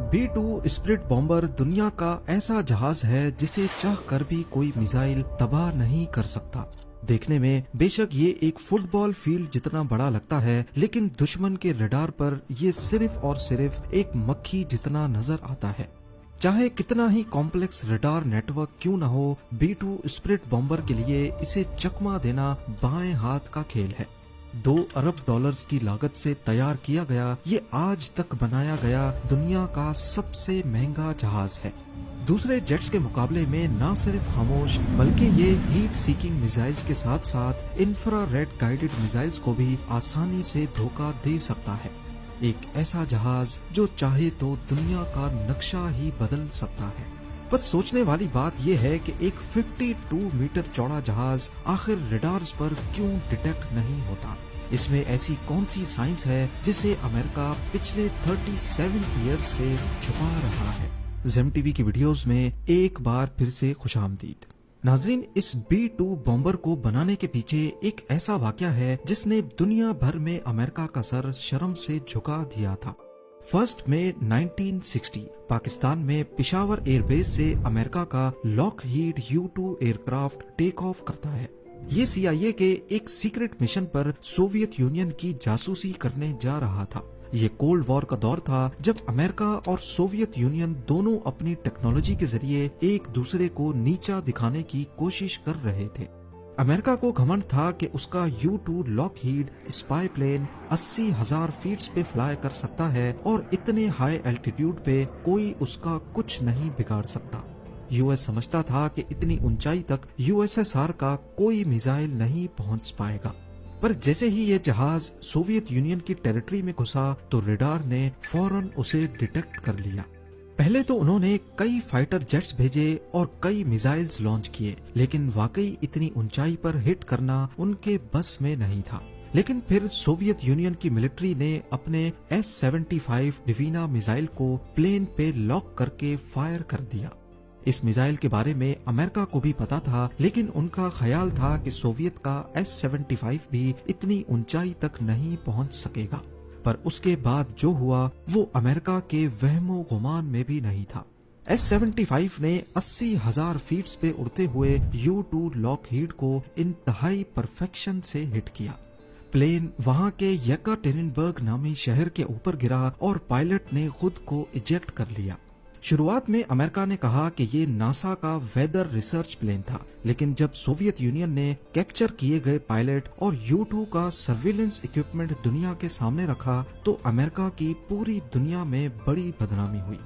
B-2 spirit bomber दुनिया का ऐसा जहाज है जिसे चाह कर भी कोई मिसाइल तबाह नहीं कर सकता। देखने में बेशक ये एक फुटबॉल फील्ड जितना बड़ा लगता है, लेकिन दुश्मन के रडार पर ये सिर्फ और सिर्फ एक मक्खी जितना नजर आता है। चाहे कितना ही कॉम्प्लेक्स रडार नेटवर्क क्यों न हो, B-2 स्प्रिट बॉम्बर के लिए इसे चकमा देना बाएं हाथ का खेल है। 2 अरब डॉलर्स की लागत से तैयार किया गया ये आज तक बनाया गया दुनिया का सबसे महंगा जहाज है। दूसरे जेट्स के मुकाबले में न सिर्फ खामोश बल्कि ये हीट सीकिंग मिसाइल्स के साथ साथ इंफ्रारेड गाइडेड मिसाइल्स को भी आसानी से धोखा दे सकता है। एक ऐसा जहाज जो चाहे तो दुनिया का नक्शा ही बदल सकता है। पर सोचने वाली बात यह है कि एक 52 मीटर चौड़ा जहाज आखिर रडार्स पर क्यों डिटेक्ट नहीं होता। इसमें ऐसी कौन सी साइंस है जिसे अमेरिका पिछले 37 ईयर्स से छुपा रहा है। ज़ेम टीवी की वीडियोस में एक बार फिर से खुशामदीद। नाजरीन, इस B-2 बॉम्बर को बनाने के पीछे एक ऐसा वाकया है जिसने दुनिया भर में अमेरिका का सर शर्म से झुका दिया था। 1 मई 1960 पाकिस्तान में पिशावर एयरबेस से अमेरिका का Lockheed U-2 aircraft take off करता है। ये CIA के एक सीक्रेट मिशन पर सोवियत यूनियन की जासूसी करने जा रहा था। ये कोल्ड वॉर का दौर था जब अमेरिका और सोवियत यूनियन दोनों अपनी टेक्नोलॉजी के जरिए एक दूसरे को नीचा दिखाने की कोशिश कर रहे थे। अमेरिका को घमंड था कि उसका U-2 Lockheed spy plane 80,000 feet पे फ्लाई कर सकता है और इतने हाई एल्टीट्यूड पे कोई उसका कुछ नहीं बिगाड़ सकता। यूएस समझता था कि इतनी ऊंचाई तक USSR का कोई मिसाइल नहीं पहुंच पाएगा। पर जैसे ही ये जहाज सोवियत यूनियन की टेरिटरी में घुसा तो रडार ने फौरन उसे डिटेक्ट कर लिया। पहले तो उन्होंने कई फाइटर जेट्स भेजे और कई मिसाइल्स लॉन्च किए, लेकिन वाकई इतनी ऊंचाई पर हिट करना उनके बस में नहीं था। लेकिन फिर सोवियत यूनियन की मिलिट्री ने अपने S-75 डिवीना मिसाइल को प्लेन पे लॉक करके फायर कर दिया। इस मिसाइल के बारे में अमेरिका को भी पता था, लेकिन उनका ख्याल था कि सोवियत का S-75 भी इतनी ऊंचाई तक नहीं पहुंच सकेगा। पर उसके बाद जो हुआ वो अमेरिका के वहमो गुमान में भी नहीं था। S-75 ने 80,000 फीट पे उड़ते हुए U-2 लॉकहीड को इंतहाई परफेक्शन से हिट किया। प्लेन वहां के येकाटेरिनबर्ग नामी शहर के ऊपर गिरा और पायलट ने खुद को इजेक्ट कर लिया। शुरुआत में अमेरिका ने कहा कि ये नासा का वेदर रिसर्च प्लेन था, लेकिन जब सोवियत यूनियन ने कैप्चर किए गए पायलट और U-2 का सर्विलेंस इक्विपमेंट दुनिया के सामने रखा तो अमेरिका की पूरी दुनिया में बड़ी बदनामी हुई।